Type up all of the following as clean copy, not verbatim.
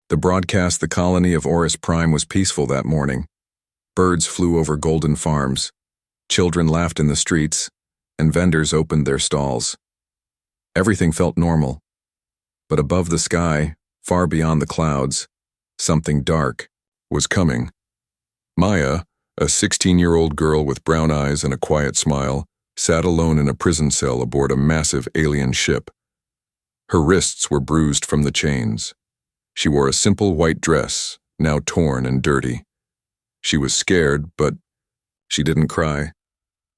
The broadcast the colony of Oris Prime was peaceful that morning. Birds flew over golden farms, children laughed in the streets, and vendors opened their stalls. Everything felt normal. But above the sky, far beyond the clouds, something dark was coming. Maya, a 16-year-old girl with brown eyes and a quiet smile, sat alone in a prison cell aboard a massive alien ship. Her wrists were bruised from the chains. She wore a simple white dress, now torn and dirty. She was scared, but she didn't cry.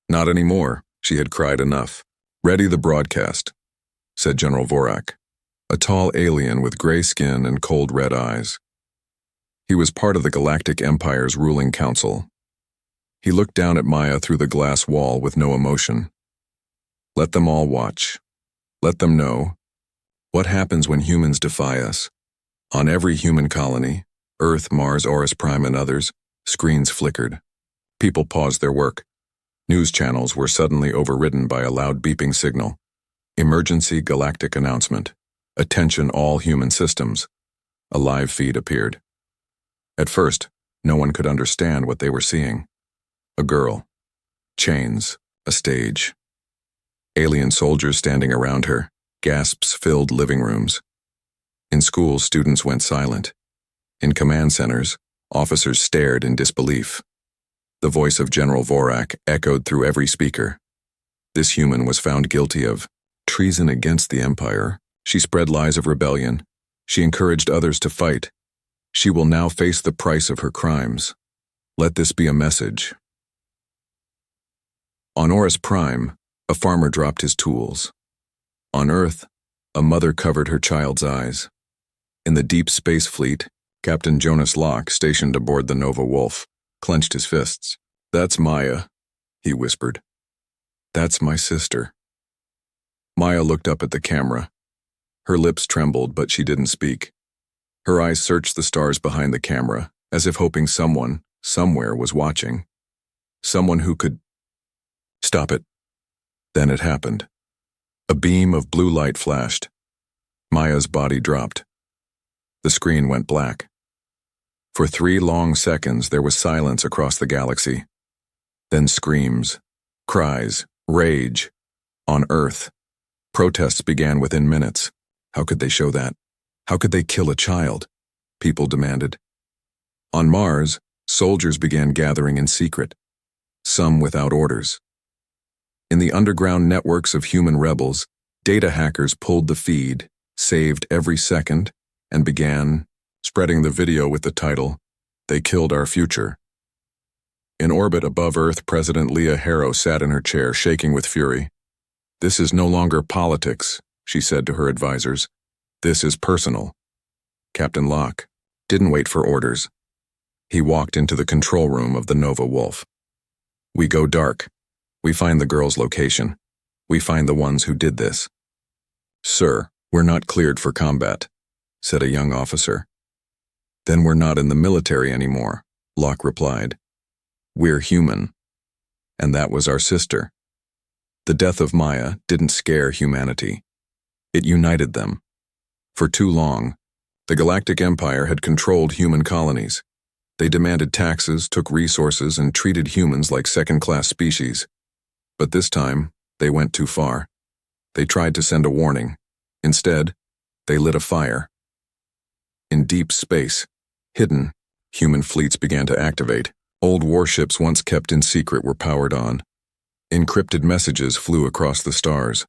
Not anymore. She had cried enough. "Ready the broadcast," said General Vorak, a tall alien with gray skin and cold red eyes. He was part of the Galactic Empire's ruling council. He looked down at Maya through the glass wall with no emotion. "Let them all watch. Let them know what happens when humans defy us. On every human colony, Earth, Mars, Oris Prime, and others, screens flickered. People paused their work. News channels were suddenly overridden by a loud beeping signal. Emergency galactic announcement. Attention all human systems." A live feed appeared. At first, no one could understand what they were seeing. A girl. Chains. A stage. Alien soldiers standing around her. Gasps filled living rooms. In schools, students went silent. In command centers, officers stared in disbelief. The voice of General Vorak echoed through every speaker. This human was found guilty of treason against the Empire. She spread lies of rebellion. She encouraged others to fight. She will now face the price of her crimes. Let this be a message. On Oris Prime, a farmer dropped his tools. On Earth, a mother covered her child's eyes. In the deep space fleet, Captain Jonas Locke, stationed aboard the Nova Wolf, clenched his fists. "That's Maya," he whispered. "That's my sister." Maya looked up at the camera. Her lips trembled, but she didn't speak. Her eyes searched the stars behind the camera, as if hoping someone, somewhere, was watching. Someone who could stop it. Then it happened. A beam of blue light flashed. Maya's body dropped. The screen went black. For 3 long seconds, there was silence across the galaxy. Then screams, cries, rage. On Earth, protests began within minutes. How could they show that? How could they kill a child? People demanded. On Mars, soldiers began gathering in secret, some without orders. In the underground networks of human rebels, data hackers pulled the feed, saved every second, and began spreading the video with the title, "They Killed Our Future." In orbit above Earth, President Leah Harrow sat in her chair, shaking with fury. "This is no longer politics," she said to her advisors. "This is personal." Captain Locke didn't wait for orders. He walked into the control room of the Nova Wolf. "We go dark. We find the girl's location. We find the ones who did this." "Sir, we're not cleared for combat," said a young officer. "Then we're not in the military anymore," Locke replied. "We're human." And that was our sister. The death of Maya didn't scare humanity. It united them. For too long, the Galactic Empire had controlled human colonies. They demanded taxes, took resources, and treated humans like second-class species. But this time, they went too far. They tried to send a warning. Instead, they lit a fire. In deep space, hidden, human fleets began to activate. Old warships once kept in secret were powered on. Encrypted messages flew across the stars.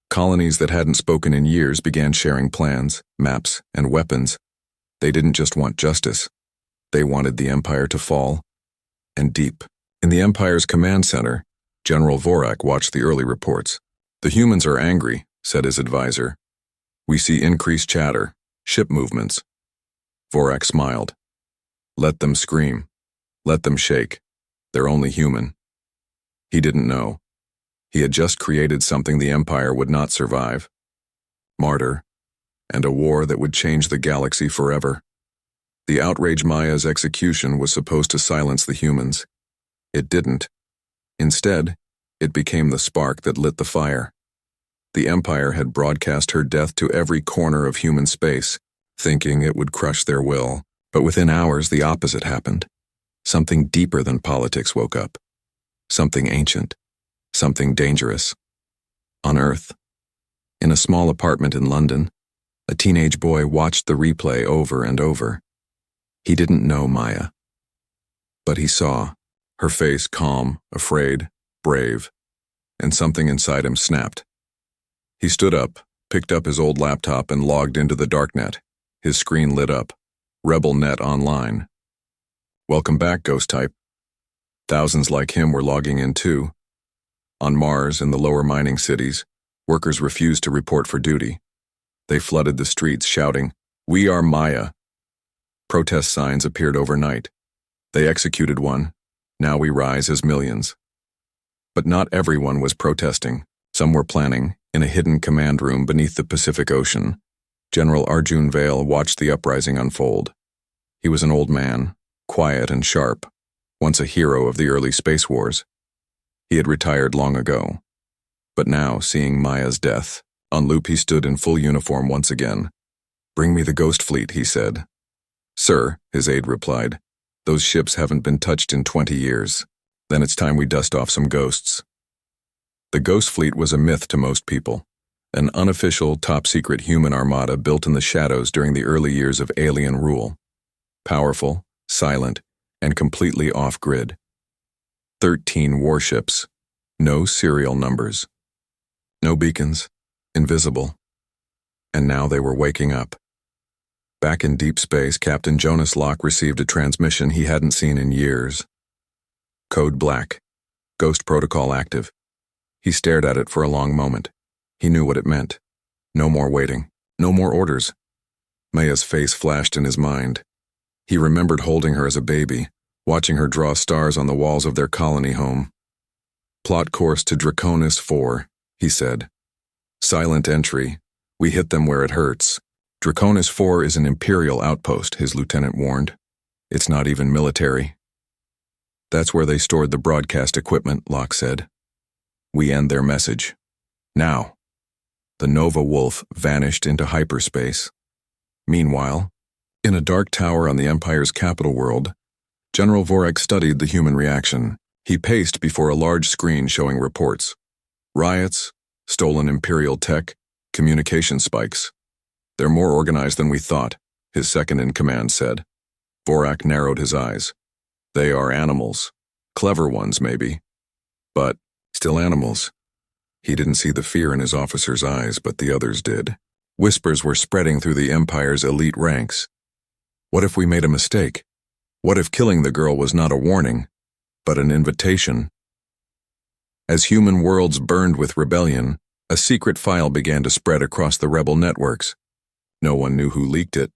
Colonies that hadn't spoken in years began sharing plans, maps, and weapons. They didn't just want justice. They wanted the Empire to fall. And deep in the Empire's command center, General Vorak watched the early reports. "The humans are angry," said his advisor. "We see increased chatter, ship movements." Vorak smiled. "Let them scream. Let them shake. They're only human." He didn't know. He had just created something the Empire would not survive. Martyr, and a war that would change the galaxy forever. The outrage Maya's execution was supposed to silence the humans. It didn't. Instead, it became the spark that lit the fire. The Empire had broadcast her death to every corner of human space. thinking it would crush their will. But within hours, the opposite happened. Something deeper than politics woke up. Something ancient. Something dangerous. On Earth, in a small apartment in London, a teenage boy watched the replay over and over. He didn't know Maya. But he saw, her face calm, afraid, brave, and something inside him snapped. He stood up, picked up his old laptop and logged into the darknet. His screen lit up. RebelNet Online. Welcome back, ghost type. Thousands like him were logging in too. On Mars, in the lower mining cities, workers refused to report for duty. They flooded the streets shouting, "We are Maya." Protest signs appeared overnight. They executed one. Now we rise as millions. But not everyone was protesting. Some were planning, in a hidden command room beneath the Pacific Ocean. General Arjun Vale watched the uprising unfold. He was an old man, quiet and sharp, once a hero of the early space wars. He had retired long ago. But now, seeing Maya's death, on loop he stood in full uniform once again. "Bring me the Ghost Fleet," he said. "Sir," his aide replied, "those ships haven't been touched in 20 years. Then it's time we dust off some ghosts." The Ghost Fleet was a myth to most people, an unofficial, top-secret human armada built in the shadows during the early years of alien rule. Powerful, silent, and completely off-grid. 13 warships, no serial numbers. No beacons, invisible. And now they were waking up. Back in deep space, Captain Jonas Locke received a transmission he hadn't seen in years. Code Black. Ghost protocol active. He stared at it for a long moment. He knew what it meant. No more waiting. No more orders. Maya's face flashed in his mind. He remembered holding her as a baby, watching her draw stars on the walls of their colony home. "Plot course to Draconis 4, he said. "Silent entry. We hit them where it hurts." "Draconis 4 is an Imperial outpost," his lieutenant warned. "It's not even military." "That's where they stored the broadcast equipment," Locke said. "We end their message. Now." The Nova Wolf vanished into hyperspace. Meanwhile, in a dark tower on the Empire's capital world, General Vorak studied the human reaction. He paced before a large screen showing reports. Riots, stolen Imperial tech, communication spikes. "They're more organized than we thought," his second-in-command said. Vorak narrowed his eyes. "They are animals. Clever ones, maybe. But still animals." He didn't see the fear in his officer's eyes, but the others did. Whispers were spreading through the Empire's elite ranks. What if we made a mistake? What if killing the girl was not a warning, but an invitation? As human worlds burned with rebellion, a secret file began to spread across the rebel networks. No one knew who leaked it,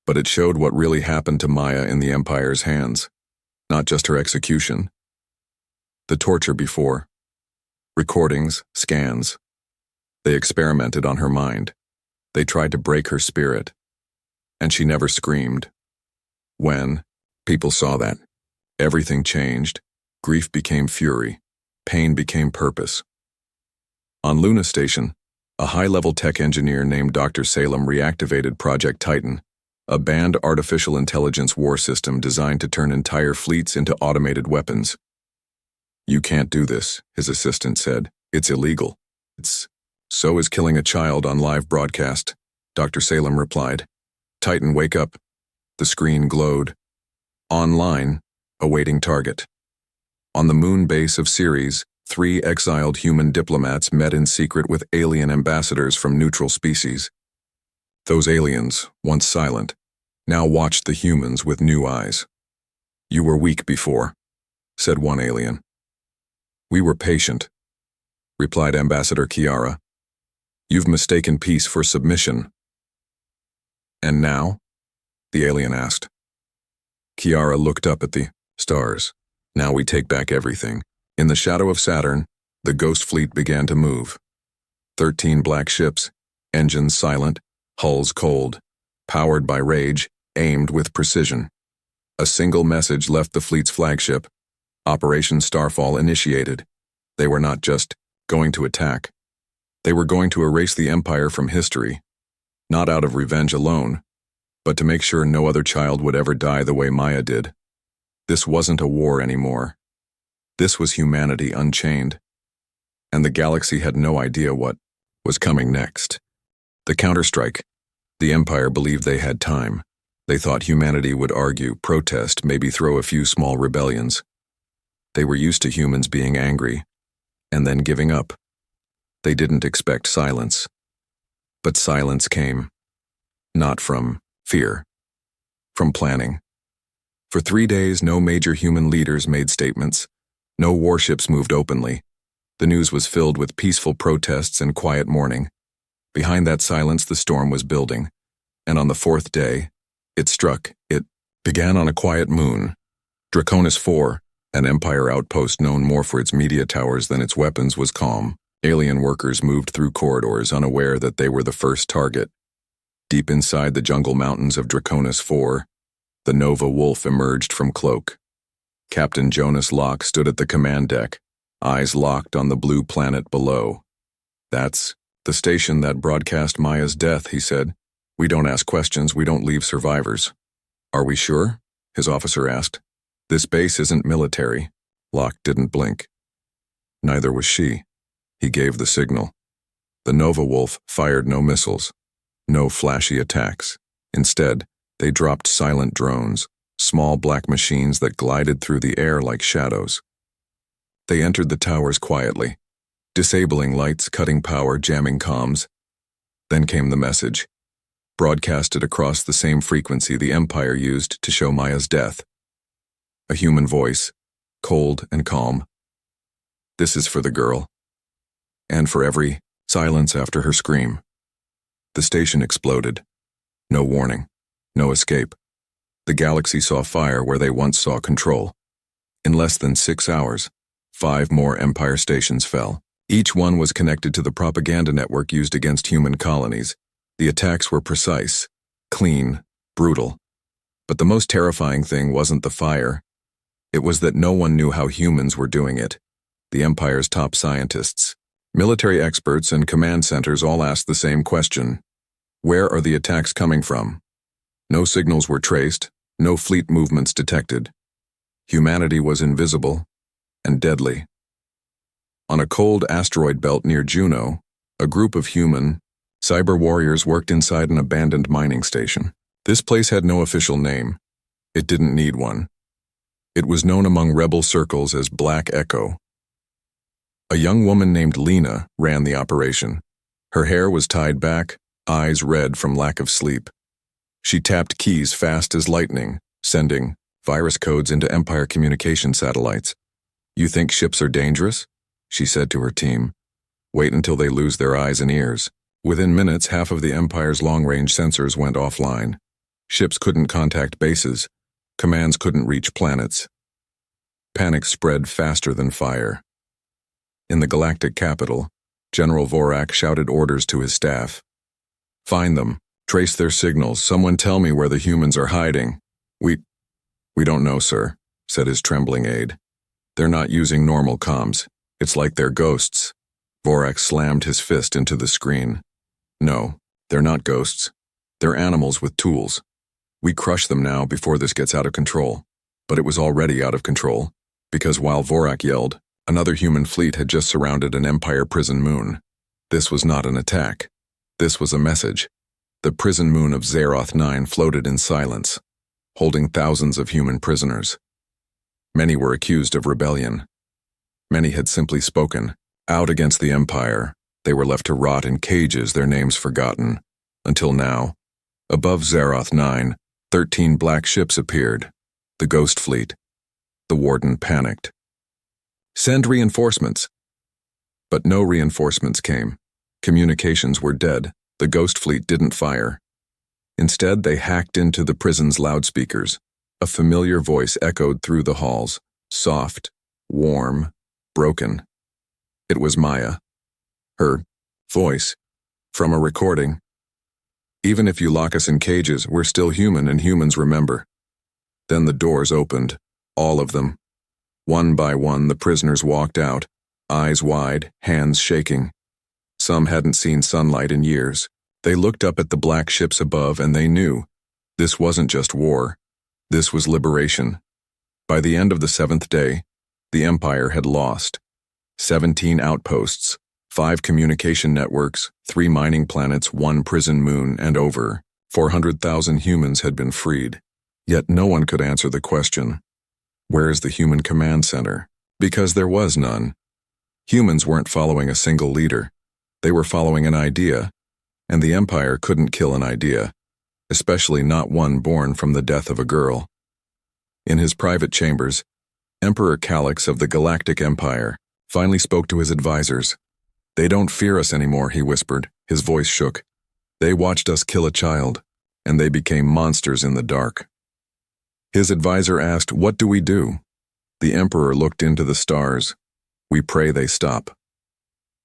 but it showed what really happened to Maya in the Empire's hands, not just her execution. The torture before. Recordings, scans. They experimented on her mind. They tried to break her spirit. And she never screamed. When people saw that, everything changed. Grief became fury. Pain became purpose. On Luna Station, a high-level tech engineer named Dr. Salem reactivated Project Titan, a banned artificial intelligence war system designed to turn entire fleets into automated weapons. "You can't do this," his assistant said. "It's illegal." So is killing a child on live broadcast," Dr. Salem replied. "Titan, wake up." The screen glowed. Online, awaiting target. On the moon base of Ceres, 3 exiled human diplomats met in secret with alien ambassadors from neutral species. Those aliens, once silent, now watched the humans with new eyes. "You were weak before," said one alien. "We were patient," replied Ambassador Kiara. "You've mistaken peace for submission." "And now?" the alien asked. Kiara looked up at the stars. "Now we take back everything." In the shadow of Saturn, the Ghost Fleet began to move. 13 black ships, engines silent, hulls cold, powered by rage, aimed with precision. A single message left the fleet's flagship. Operation Starfall initiated. They were not just going to attack. They were going to erase the Empire from history. Not out of revenge alone, but to make sure no other child would ever die the way Maya did. This wasn't a war anymore. This was humanity unchained. And the galaxy had no idea what was coming next. The counterstrike. The Empire believed they had time. They thought humanity would argue, protest, maybe throw a few small rebellions. They were used to humans being angry, and then giving up. They didn't expect silence. But silence came. Not from fear. From planning. For 3 days, no major human leaders made statements. No warships moved openly. The news was filled with peaceful protests and quiet mourning. Behind that silence, the storm was building. And on the 4th day, it struck. It began on a quiet moon. Draconis 4, an Empire outpost known more for its media towers than its weapons, was calm. Alien workers moved through corridors, unaware that they were the first target. Deep inside the jungle mountains of Draconis 4, the Nova Wolf emerged from cloak. Captain Jonas Locke stood at the command deck, eyes locked on the blue planet below. "That's the station that broadcast Maya's death," he said. "We don't ask questions, we don't leave survivors." "Are we sure?" his officer asked. "This base isn't military." Locke didn't blink. Neither was she. He gave the signal. The Nova Wolf fired no missiles, no flashy attacks. Instead, they dropped silent drones, small black machines that glided through the air like shadows. They entered the towers quietly, disabling lights, cutting power, jamming comms. Then came the message, broadcasted across the same frequency the Empire used to show Maya's death. A human voice, cold and calm. "This is for the girl." And for every silence after her scream. The station exploded. No warning, no escape. The galaxy saw fire where they once saw control. In less than 6 hours, 5 more Empire stations fell. Each one was connected to the propaganda network used against human colonies. The attacks were precise, clean, brutal. But the most terrifying thing wasn't the fire. It was that no one knew how humans were doing it. The Empire's top scientists, military experts, and command centers all asked the same question. Where are the attacks coming from? No signals were traced, no fleet movements detected. Humanity was invisible and deadly. On a cold asteroid belt near Juno, a group of human, cyber warriors worked inside an abandoned mining station. This place had no official name. It didn't need one. It was known among rebel circles as Black Echo. A young woman named Lena ran the operation. Her hair was tied back, eyes red from lack of sleep. She tapped keys fast as lightning, sending virus codes into Empire communication satellites. "You think ships are dangerous?" she said to her team. "Wait until they lose their eyes and ears." Within minutes, half of the Empire's long-range sensors went offline. Ships couldn't contact bases. Commands couldn't reach planets. Panic spread faster than fire. In the galactic capital, General Vorak shouted orders to his staff. "Find them. Trace their signals. Someone tell me where the humans are hiding." We don't know, sir," said his trembling aide. "They're not using normal comms. It's like they're ghosts." Vorak slammed his fist into the screen. "No, they're not ghosts. They're animals with tools. We crush them now before this gets out of control." But it was already out of control, because while Vorak yelled, another human fleet had just surrounded an Empire prison moon. This was not an attack. This was a message. The prison moon of Zeroth 9 floated in silence, holding thousands of human prisoners. Many were accused of rebellion. Many had simply spoken out against the Empire. They were left to rot in cages, their names forgotten. Until now, above Zeroth 9, 13 black ships appeared. The Ghost Fleet. The Warden panicked. "Send reinforcements." But no reinforcements came. Communications were dead. The Ghost Fleet didn't fire. Instead, they hacked into the prison's loudspeakers. A familiar voice echoed through the halls, soft, warm, broken. It was Maya. Her voice, from a recording. "Even if you lock us in cages, we're still human, and humans remember." Then the doors opened, all of them. One by one, the prisoners walked out, eyes wide, hands shaking. Some hadn't seen sunlight in years. They looked up at the black ships above, and they knew This wasn't just war. This was liberation. By the end of the 7th day, the Empire had lost 17 outposts, 5 communication networks, 3 mining planets, 1 prison moon, and over 400,000 humans had been freed. Yet no one could answer the question, where is the human command center? Because there was none. Humans weren't following a single leader. They were following an idea, and the Empire couldn't kill an idea, especially not one born from the death of a girl. In his private chambers, Emperor Calix of the Galactic Empire finally spoke to his advisors. "They don't fear us anymore," he whispered. His voice shook. "They watched us kill a child, and they became monsters in the dark." His advisor asked, "What do we do?" The Emperor looked into the stars. "We pray they stop."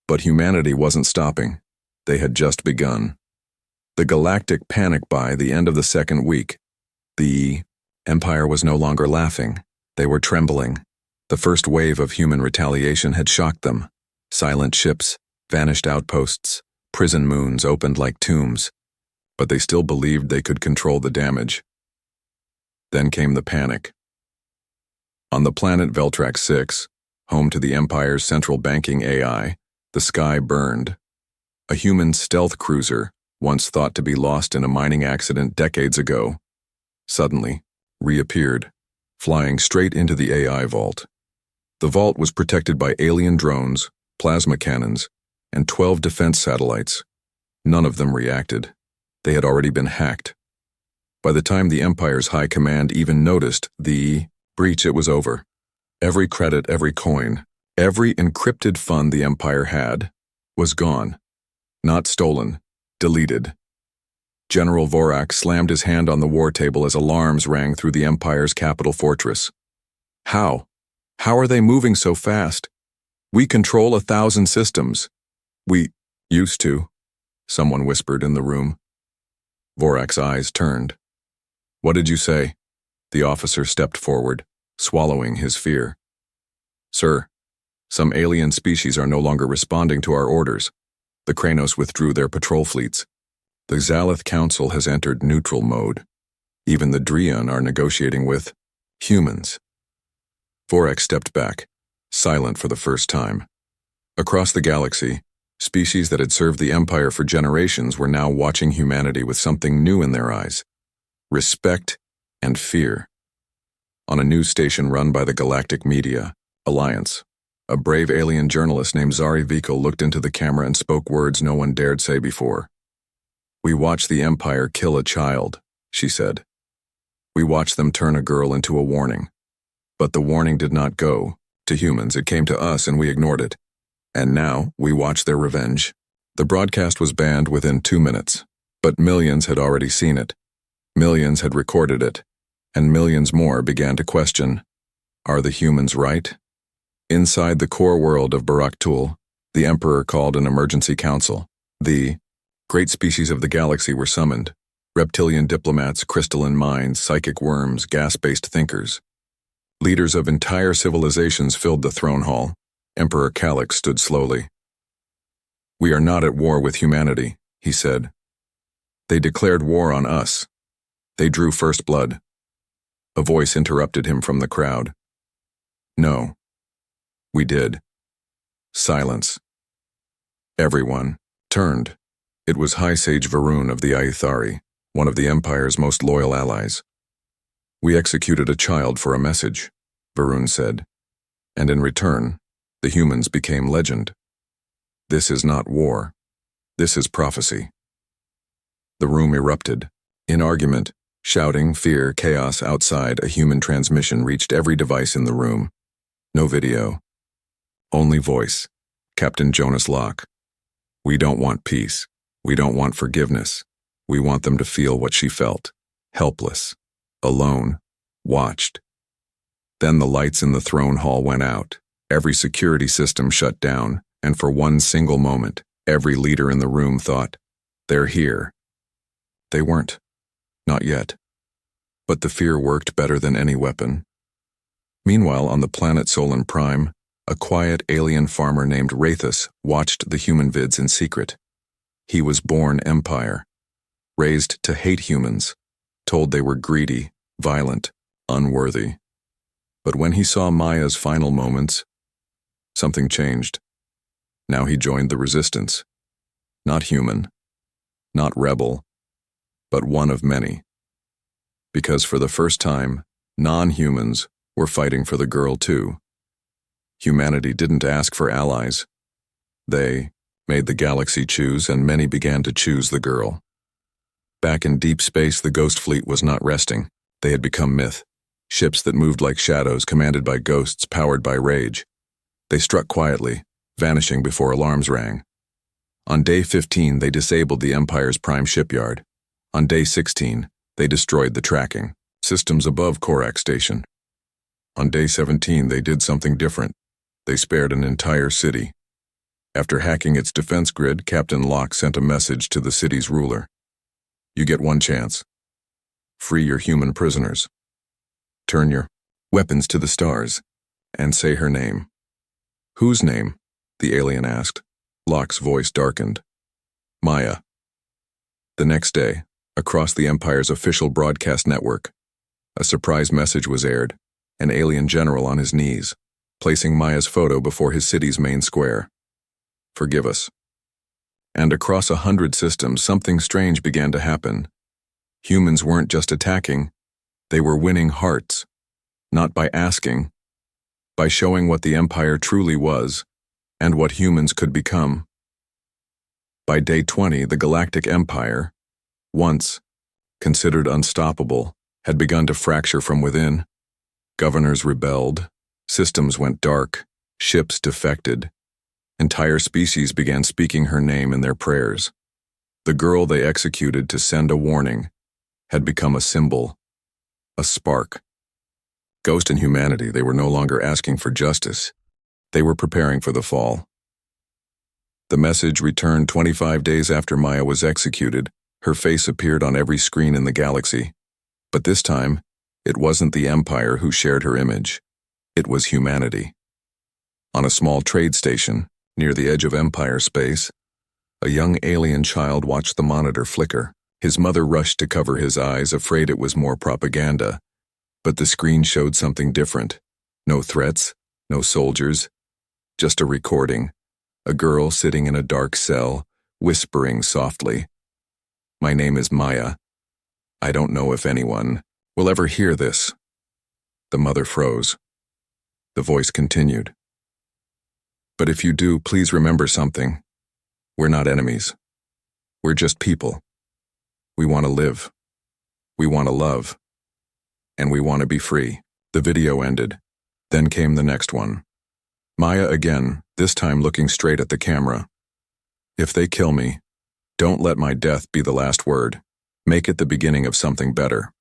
But humanity wasn't stopping. They had just begun. The galactic panic by the end of the 2nd week. The Empire was no longer laughing. They were trembling. The first wave of human retaliation had shocked them. Silent ships, vanished outposts, prison moons opened like tombs. But they still believed they could control the damage. Then came the panic. On the planet Veltrax 6, home to the Empire's central banking AI, the sky burned. A human stealth cruiser, once thought to be lost in a mining accident decades ago, suddenly reappeared, flying straight into the AI vault. The vault was protected by alien drones, plasma cannons, and 12 defense satellites. None of them reacted. They had already been hacked. By the time the Empire's high command even noticed the breach, it was over. Every credit, every coin, every encrypted fund the Empire had was gone. Not stolen, deleted. General Vorak slammed his hand on the war table as alarms rang through the Empire's capital fortress. How? How are they moving so fast? We control 1,000 systems. We used to, someone whispered in the room. Vorak's eyes turned. What did you say? The officer stepped forward, swallowing his fear. Sir, some alien species are no longer responding to our orders. The Kranos withdrew their patrol fleets. The Zalith Council has entered neutral mode. Even the Drian are negotiating with humans. Vorak stepped back, silent for the first time. Across the galaxy, species that had served the Empire for generations were now watching humanity with something new in their eyes. Respect and fear. On a news station run by the Galactic Media Alliance, a brave alien journalist named Zari Vikal looked into the camera and spoke words no one dared say before. We watched the Empire kill a child, she said. We watched them turn a girl into a warning. But the warning did not go to humans. It came to us and we ignored it. And now we watch their revenge. The broadcast was banned within 2 minutes, but millions had already seen it. Millions had recorded it, and millions more began to question, are the humans right? Inside the core world of Baraktul, the Emperor called an emergency council. The great species of the galaxy were summoned. Reptilian diplomats, crystalline minds, psychic worms, gas-based thinkers. Leaders of entire civilizations filled the throne hall. Emperor Calix stood slowly. We are not at war with humanity, he said. They declared war on us. They drew first blood. A voice interrupted him from the crowd. No. We did. Silence. Everyone turned. It was High Sage Varun of the Aethari, one of the Empire's most loyal allies. We executed a child for a message, Varun said, and in return, the humans became legend. This is not war. This is prophecy. The room erupted. In argument, shouting, fear, chaos outside, a human transmission reached every device in the room. No video. Only voice. Captain Jonas Locke. We don't want peace. We don't want forgiveness. We want them to feel what she felt. Helpless. Alone. Watched. Then the lights in the throne hall went out. Every security system shut down, and for one single moment, every leader in the room thought, they're here. They weren't. Not yet. But the fear worked better than any weapon. Meanwhile, on the planet Solon Prime, a quiet alien farmer named Rathus watched the human vids in secret. He was born Empire, raised to hate humans, told they were greedy, violent, unworthy. But when he saw Maya's final moments, something changed. Now he joined the resistance. Not human, not rebel, but one of many. Because for the first time, non-humans were fighting for the girl too. Humanity didn't ask for allies. They made the galaxy choose, and many began to choose the girl. Back in deep space, the Ghost Fleet was not resting. They had become myth. Ships that moved like shadows, commanded by ghosts, powered by rage. They struck quietly, vanishing before alarms rang. On day 15, they disabled the Empire's prime shipyard. On day 16, they destroyed the tracking systems above Korak Station. On day 17, they did something different. They spared an entire city. After hacking its defense grid, Captain Locke sent a message to the city's ruler. You get one chance. Free your human prisoners. Turn your weapons to the stars and say her name. Whose name? The alien asked. Locke's voice darkened. Maya. The next day, across the Empire's official broadcast network, a surprise message was aired, an alien general on his knees, placing Maya's photo before his city's main square. Forgive us. And across 100 systems, something strange began to happen. Humans weren't just attacking, they were winning hearts, not by asking, by showing what the Empire truly was and what humans could become. By day 20, the Galactic Empire, once considered unstoppable, had begun to fracture from within. Governors rebelled, systems went dark, ships defected. Entire species began speaking her name in their prayers. The girl they executed to send a warning had become a symbol, a spark. Ghost and humanity, they were no longer asking for justice. They were preparing for the fall. The message returned 25 days after Maya was executed. Her face appeared on every screen in the galaxy. But this time, it wasn't the Empire who shared her image. It was humanity. On a small trade station, near the edge of Empire space, a young alien child watched the monitor flicker. His mother rushed to cover his eyes, afraid it was more propaganda. But the screen showed something different. No threats, no soldiers, just a recording. A girl sitting in a dark cell, whispering softly. My name is Maya. I don't know if anyone will ever hear this. The mother froze. The voice continued. But if you do, please remember something. We're not enemies. We're just people. We want to live. We want to love. And we want to be free. The video ended. Then came the next one. Maya again, this time looking straight at the camera. If they kill me, don't let my death be the last word. Make it the beginning of something better.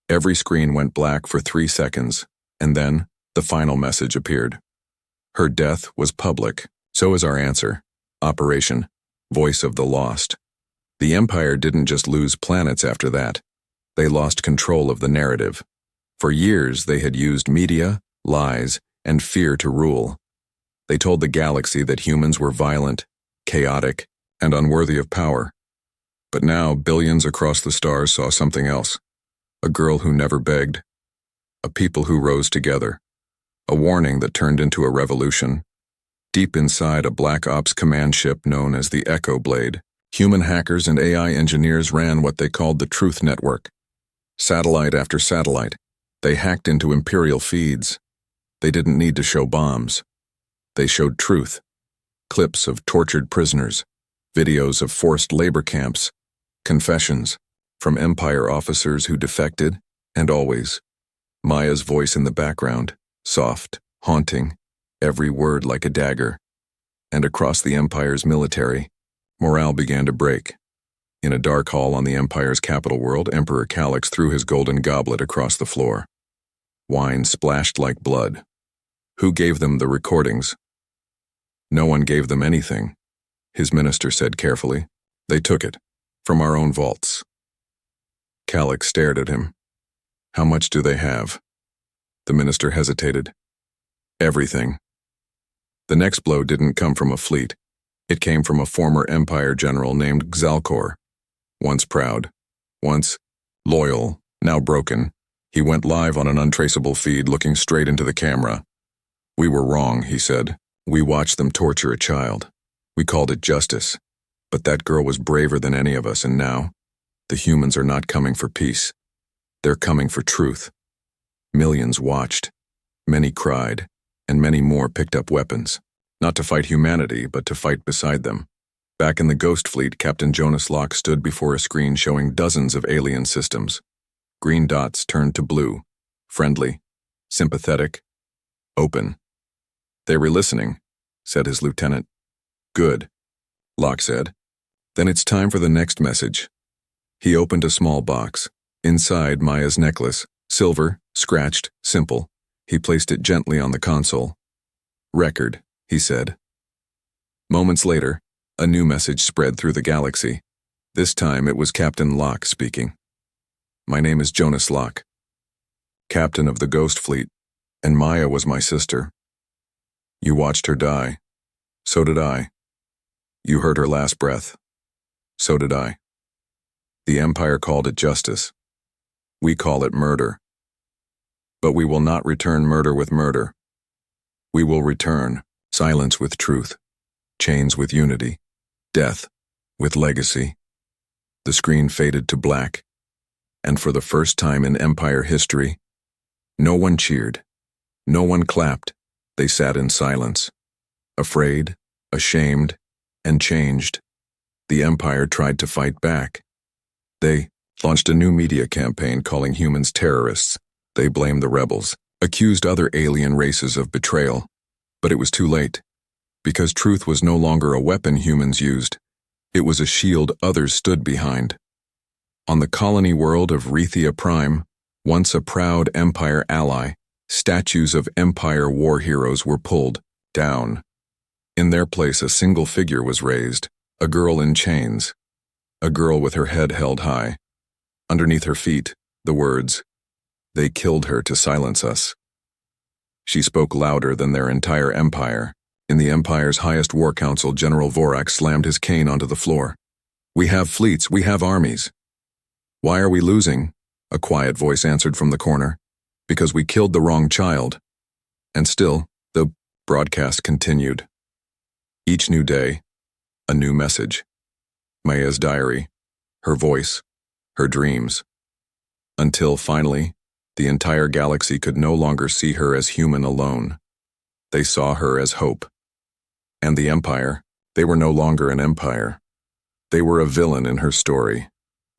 Every screen went black for 3 seconds, and then the final message appeared. Her death was public. So is our answer. Operation Voice of the Lost. The Empire didn't just lose planets after that. They lost control of the narrative. For years, they had used media, lies, and fear to rule. They told the galaxy that humans were violent, chaotic, and unworthy of power. But now, billions across the stars saw something else. A girl who never begged. A people who rose together. A warning that turned into a revolution. Deep inside a Black Ops command ship known as the Echo Blade, human hackers and AI engineers ran what they called the Truth Network. Satellite after satellite, they hacked into Imperial feeds. They didn't need to show bombs. They showed truth. Clips of tortured prisoners, videos of forced labor camps, confessions from Empire officers who defected, and always Maya's voice in the background, soft, haunting, every word like a dagger. And across the Empire's military, morale began to break. In a dark hall on the Empire's capital world, Emperor Calix threw his golden goblet across the floor. Wine splashed like blood. Who gave them the recordings? No one gave them anything, his minister said carefully. They took it, from our own vaults. Calix stared at him. How much do they have? The minister hesitated. Everything. The next blow didn't come from a fleet. It came from a former Empire general named Xalcor. Once proud, once Loyal, now broken, he went live on an untraceable feed looking straight into the camera. "We were wrong," he said. "We watched them torture a child. We called it justice. But that girl was braver than any of us, and now, the humans are not coming for peace. They're coming for truth." Millions watched. Many cried, and many more picked up weapons. Not to fight humanity, but to fight beside them. Back in the Ghost Fleet, Captain Jonas Locke stood before a screen showing dozens of alien systems. Green dots turned to blue, friendly, sympathetic, open. "They were listening," said his lieutenant. "Good," Locke said. "Then it's time for the next message." He opened a small box. Inside, Maya's necklace, silver, scratched, simple. He placed it gently on the console. "Record," he said. Moments later, a new message spread through the galaxy. This time it was Captain Locke speaking. "My name is Jonas Locke, captain of the Ghost Fleet, and Maya was my sister. You watched her die. So did I. You heard her last breath. So did I. The Empire called it justice. We call it murder. But we will not return murder with murder. We will return silence with truth, chains with unity, death with legacy." The screen faded to black, and for the first time in Empire history, no one cheered, no one clapped. They sat in silence, afraid, ashamed, and changed. The Empire tried to fight back. They launched a new media campaign calling humans terrorists. They blamed the rebels, accused other alien races of betrayal. But it was too late, because truth was no longer a weapon humans used. It was a shield others stood behind. On the colony world of Rethia Prime, once a proud Empire ally, statues of Empire war heroes were pulled down. In their place, a single figure was raised, a girl in chains, a girl with her head held high. Underneath her feet, the words, "They killed her to silence us." She spoke louder than their entire empire. In the Empire's highest war council, General Vorak slammed his cane onto the floor. "We have fleets, we have armies. Why are we losing?" A quiet voice answered from the corner. "Because we killed the wrong child." And still, the broadcast continued. Each new day, a new message. Maya's diary, her voice, her dreams. Until finally, the entire galaxy could no longer see her as human alone. They saw her as hope. And the Empire, they were no longer an empire. They were a villain in her story,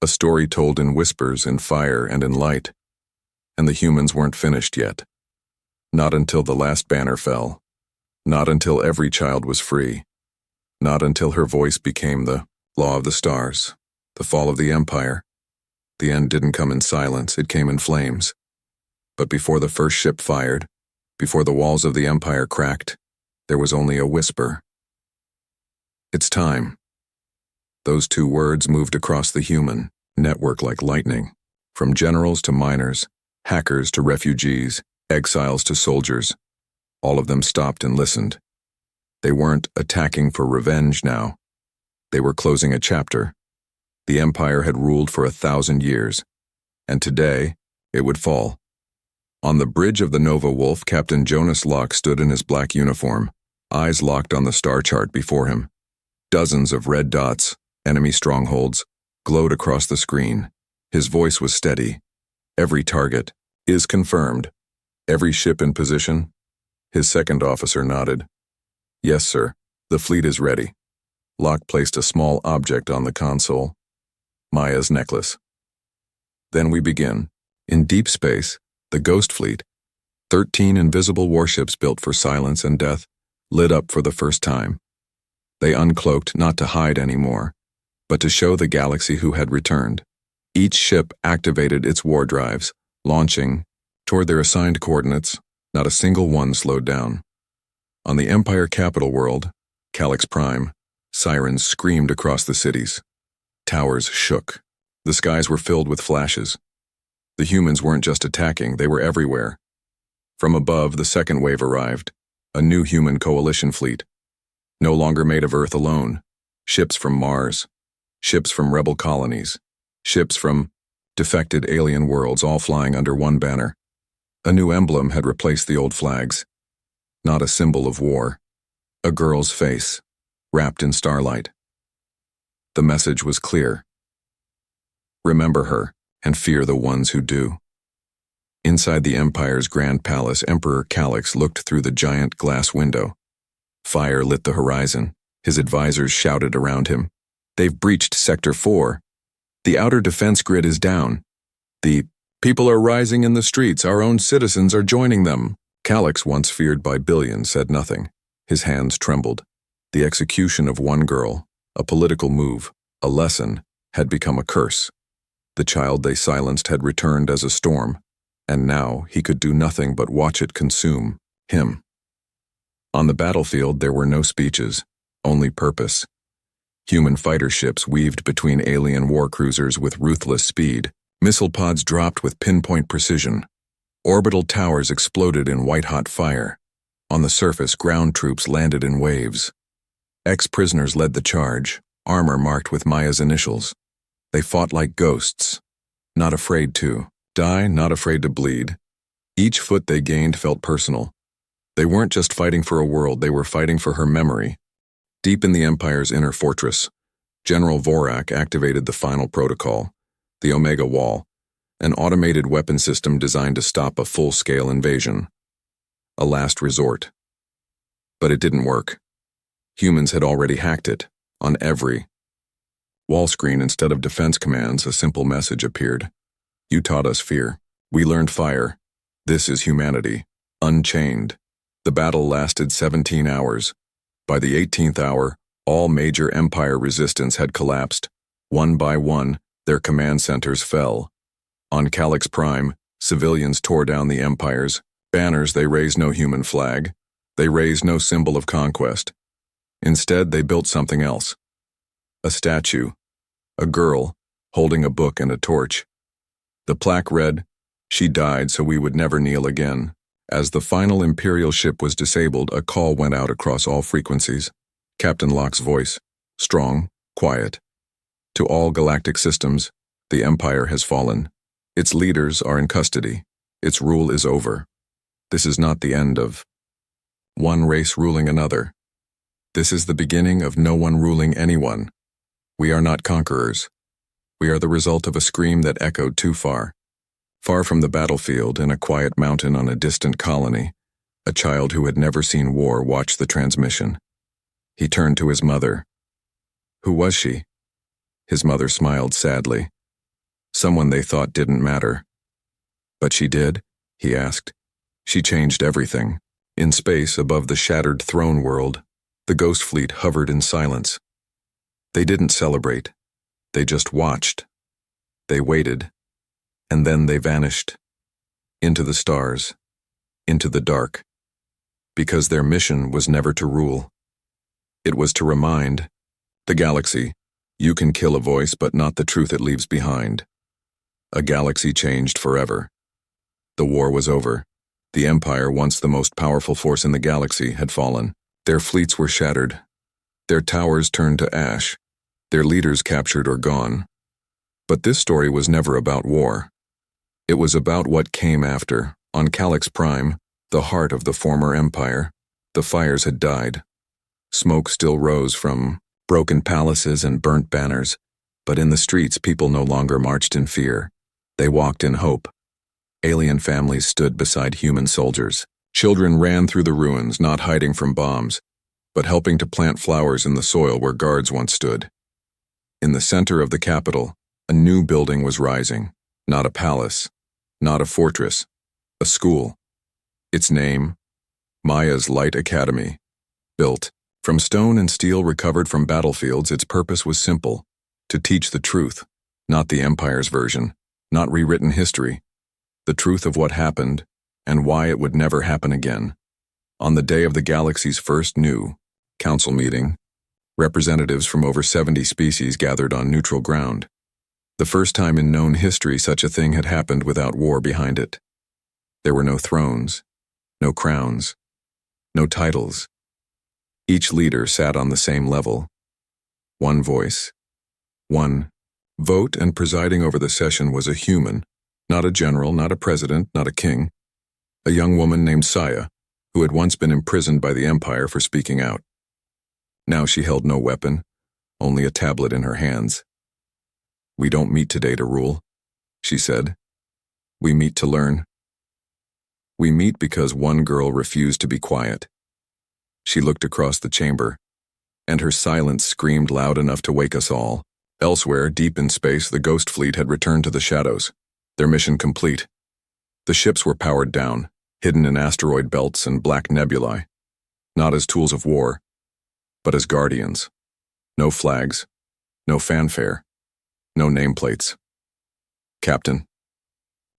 a story told in whispers, in fire, and in light. And the humans weren't finished yet. Not until the last banner fell. Not until every child was free. Not until her voice became the law of the stars, the fall of the Empire. The end didn't come in silence, it came in flames. But before the first ship fired, before the walls of the Empire cracked, there was only a whisper. "It's time." Those two words moved across the human network like lightning, from generals to miners, hackers to refugees, exiles to soldiers. All of them stopped and listened. They weren't attacking for revenge now. They were closing a chapter. The Empire had ruled for 1,000 years, and today it would fall. On the bridge of the Nova Wolf, Captain Jonas Locke stood in his black uniform, eyes locked on the star chart before him. Dozens of red dots, enemy strongholds, glowed across the screen. His voice was steady. "Every target is confirmed. Every ship in position?" His second officer nodded. "Yes, sir. The fleet is ready." Locke placed a small object on the console. Maya's necklace. "Then we begin. In deep space, the Ghost Fleet, 13 invisible warships built for silence and death, lit up for the first time. They uncloaked not to hide anymore, but to show the galaxy who had returned. Each ship activated its war drives, launching toward their assigned coordinates. Not a single one slowed down. On the Empire capital world, Calyx Prime, sirens screamed across the cities. Towers shook. The skies were filled with flashes. The humans weren't just attacking, they were everywhere. From above, the second wave arrived, a new human coalition fleet. No longer made of Earth alone. Ships from Mars. Ships from rebel colonies. Ships from defected alien worlds all flying under one banner. A new emblem had replaced the old flags. Not a symbol of war. A girl's face, wrapped in starlight. The message was clear. Remember her, and fear the ones who do. Inside the Empire's grand palace, Emperor Calix looked through the giant glass window. Fire lit the horizon. His advisors shouted around him. They've breached Sector 4. The outer defense grid is down. The people are rising in the streets. Our own citizens are joining them. Calix, once feared by billions, said nothing. His hands trembled. The execution of one girl, a political move, a lesson, had become a curse. The child they silenced had returned as a storm, and now he could do nothing but watch it consume him. On the battlefield there were no speeches, only purpose. Human fighter ships weaved between alien war cruisers with ruthless speed. Missile pods dropped with pinpoint precision. Orbital towers exploded in white-hot fire. On the surface, ground troops landed in waves. Ex-prisoners led the charge, armor marked with Maya's initials. They fought like ghosts, not afraid to die, not afraid to bleed. Each foot they gained felt personal. They weren't just fighting for a world, they were fighting for her memory. Deep in the Empire's inner fortress, General Vorak activated the final protocol, the Omega Wall, an automated weapon system designed to stop a full-scale invasion. A last resort. But it didn't work. Humans had already hacked it, on every wall screen. Instead of defense commands, a simple message appeared. You taught us fear. We learned fire. This is humanity, unchained. The battle lasted 17 hours. By the 18th hour, all major Empire resistance had collapsed. One by one, their command centers fell. On Calix Prime, civilians tore down the Empire's banners. They raised no human flag. They raised no symbol of conquest. Instead, they built something else. A statue. A girl, holding a book and a torch. The plaque read, "She died so we would never kneel again." As the final Imperial ship was disabled, a call went out across all frequencies. Captain Locke's voice, strong, quiet. To all galactic systems, the Empire has fallen. Its leaders are in custody. Its rule is over. This is not the end of one race ruling another. This is the beginning of no one ruling anyone. We are not conquerors. We are the result of a scream that echoed too far. Far from the battlefield, in a quiet mountain on a distant colony, a child who had never seen war watched the transmission. He turned to his mother. Who was she? His mother smiled sadly. Someone they thought didn't matter. But she did, he asked. She changed everything. In space, above the shattered throne world, the Ghost Fleet hovered in silence. They didn't celebrate. They just watched. They waited. And then they vanished. Into the stars. Into the dark. Because their mission was never to rule. It was to remind the galaxy, you can kill a voice but not the truth it leaves behind. A galaxy changed forever. The war was over. The Empire, once the most powerful force in the galaxy, had fallen. Their fleets were shattered. Their towers turned to ash. Their leaders captured or gone. But this story was never about war. It was about what came after. On Calix Prime, the heart of the former Empire, the fires had died. Smoke still rose from broken palaces and burnt banners, but in the streets people no longer marched in fear. They walked in hope. Alien families stood beside human soldiers. Children ran through the ruins, not hiding from bombs, but helping to plant flowers in the soil where guards once stood. In the center of the capital, a new building was rising. Not a palace, not a fortress, a school. Its name, Maya's Light Academy. Built from stone and steel recovered from battlefields, its purpose was simple: to teach the truth, not the Empire's version, not rewritten history, the truth of what happened and why it would never happen again. On the day of the galaxy's first new council meeting, representatives from over 70 species gathered on neutral ground. The first time in known history such a thing had happened without war behind it. There were no thrones, no crowns, no titles. Each leader sat on the same level. One voice, one Vote and presiding over the session was a human, not a general, not a president, not a king, a young woman named Saya, who had once been imprisoned by the Empire for speaking out. Now she held no weapon, only a tablet in her hands. "We don't meet today to rule," she said. "We meet to learn. We meet because one girl refused to be quiet." She looked across the chamber, and her silence screamed loud enough to wake us all. Elsewhere, deep in space, the Ghost Fleet had returned to the shadows, their mission complete. The ships were powered down, hidden in asteroid belts and black nebulae, not as tools of war, but as guardians. No flags, no fanfare, no nameplates. Captain.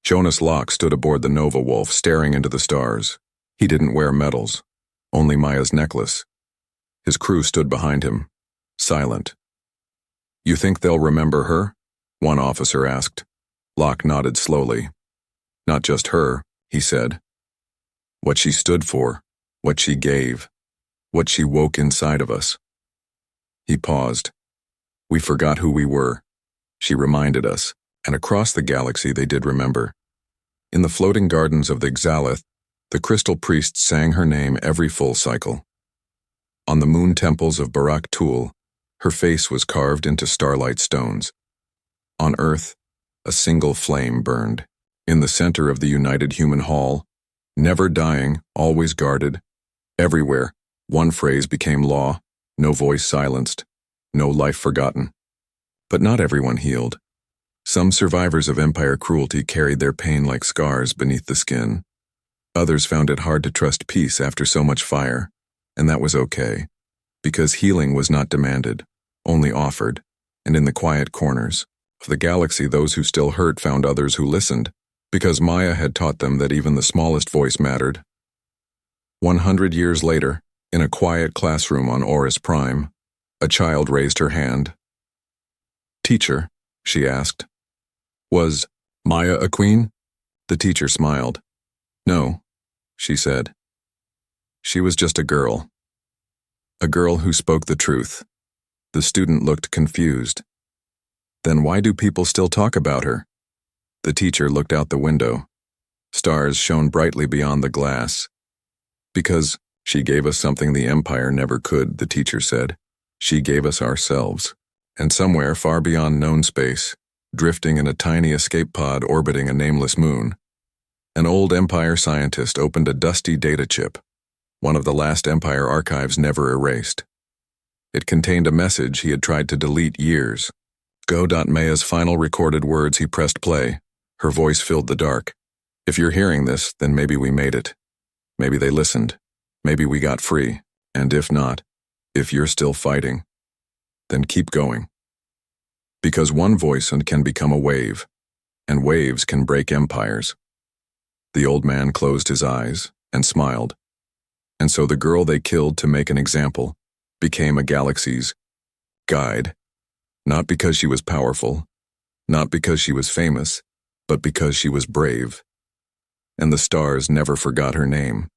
Jonas Locke stood aboard the Nova Wolf, staring into the stars. He didn't wear medals, only Maya's necklace. His crew stood behind him, silent. "You think they'll remember her?" one officer asked. Locke nodded slowly. "Not just her," he said. "What she stood for, what she gave, what she woke inside of us." He paused. "We forgot who we were," she reminded us, and across the galaxy they did remember. In the floating gardens of the Xalith, the crystal priests sang her name every full cycle. On the moon temples of Barak Tul, her face was carved into starlight stones. On Earth, a single flame burned. In the center of the United Human Hall, never dying, always guarded, everywhere, one phrase became law, no voice silenced, no life forgotten. But not everyone healed. Some survivors of Empire cruelty carried their pain like scars beneath the skin. Others found it hard to trust peace after so much fire, and that was okay, because healing was not demanded, only offered, and in the quiet corners of the galaxy those who still hurt found others who listened, because Maya had taught them that even the smallest voice mattered. 100 years later, in a quiet classroom on Horus Prime, a child raised her hand. "Teacher," she asked, "was Maya a queen?" The teacher smiled. "No," she said. "She was just a girl. A girl who spoke the truth." The student looked confused. "Then why do people still talk about her?" The teacher looked out the window. Stars shone brightly beyond the glass. "Because she gave us something the Empire never could," the teacher said. "She gave us ourselves. And somewhere far beyond known space, drifting in a tiny escape pod orbiting a nameless moon, an old Empire scientist opened a dusty data chip, one of the last Empire archives never erased. It contained a message he had tried to delete years. Go.Maya's final recorded words. He pressed play. Her voice filled the dark. "If you're hearing this, then maybe we made it. Maybe they listened. Maybe we got free. And if not, if you're still fighting, then keep going. Because one voice can become a wave, and waves can break empires." The old man closed his eyes and smiled. And so the girl they killed to make an example became a galaxy's guide, not because she was powerful, not because she was famous, but because she was brave. And the stars never forgot her name.